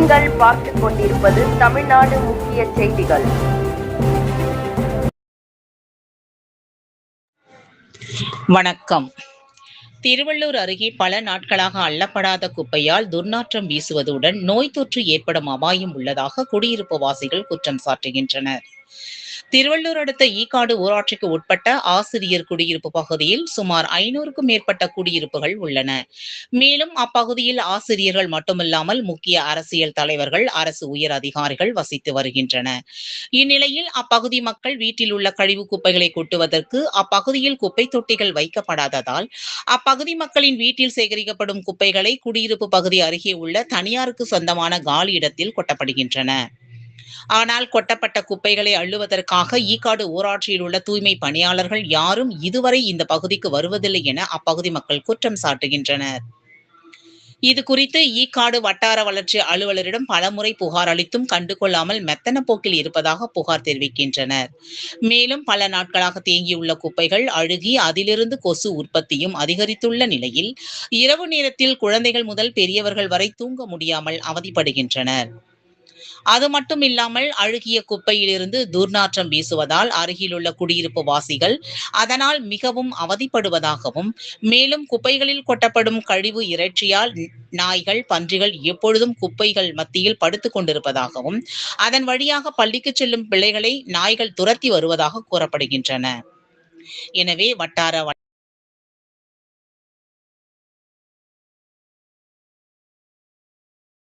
நீங்கள் பார்த்துக் கொண்டிருப்பது தமிழ்நாடு முக்கிய செய்திகள். வணக்கம். திருவள்ளூர் அருகே பல நாட்களாக அள்ளப்படாத குப்பையால் துர்நாற்றம் வீசுவதுடன் நோய் தொற்று ஏற்படும் அபாயம் உள்ளதாக குடியிருப்பு வாசிகள் குற்றம் சாட்டுகின்றனர். திருவள்ளூர் அடுத்த ஈக்காடு ஊராட்சிக்கு உட்பட்ட ஆசிரியர் குடியிருப்பு பகுதியில் சுமார் 500க்கும் மேற்பட்ட குடியிருப்புகள் உள்ளன. மேலும் அப்பகுதியில் ஆசிரியர்கள் மட்டுமில்லாமல் முக்கிய அரசியல் தலைவர்கள், அரசு உயர் அதிகாரிகள் வசித்து வருகின்றனர். இந்நிலையில் அப்பகுதி மக்கள் வீட்டில் உள்ள கழிவு குப்பைகளை கொட்டுவதற்கு அப்பகுதியில் குப்பை தொட்டிகள் வைக்கப்படாததால் அப்பகுதி மக்களின் வீட்டில் சேகரிக்கப்படும் குப்பைகளை குடியிருப்பு பகுதி அருகே உள்ள தனியாருக்கு சொந்தமான காலி இடத்தில் கொட்டப்படுகின்றன. ஆனால் கொட்டப்பட்ட குப்பைகளை அள்ளுவதற்காக ஈக்காடு ஊராட்சியில் உள்ள தூய்மை பணியாளர்கள் யாரும் இதுவரை இந்த பகுதிக்கு வருவதில்லை என அப்பகுதி மக்கள் குற்றம் சாட்டுகின்றனர். இது குறித்து ஈக்காடு வட்டார வளர்ச்சி அலுவலரிடம் பலமுறை புகார் அளித்தும் கண்டுகொள்ளாமல் மெத்தன போக்கில் இருப்பதாக புகார் தெரிவிக்கின்றனர். மேலும் பல நாட்களாக தேங்கியுள்ள குப்பைகள் அழுகி அதிலிருந்து கொசு உற்பத்தியும் அதிகரித்துள்ள நிலையில் இரவு நேரத்தில் குழந்தைகள் முதல் பெரியவர்கள் வரை தூங்க முடியாமல் அவதிப்படுகின்றனர். அது மட்டும் இல்லாமல் அழுகிய குப்பையிலிருந்து துர்நாற்றம் வீசுவதால் அருகிலுள்ள குடியிருப்பு வாசிகள் அதனால் மிகவும் அவதிப்படுவதாகவும், மேலும் குப்பைகளில் கொட்டப்படும் கழிவு இறைச்சியால் நாய்கள், பன்றிகள் எப்பொழுதும் குப்பைகள் மத்தியில் படுத்துக் கொண்டிருப்பதாகவும், அதன் வழியாக பள்ளிக்கு செல்லும் பிள்ளைகளை நாய்கள் துரத்தி வருவதாக கூறப்படுகின்றன. எனவே வட்டார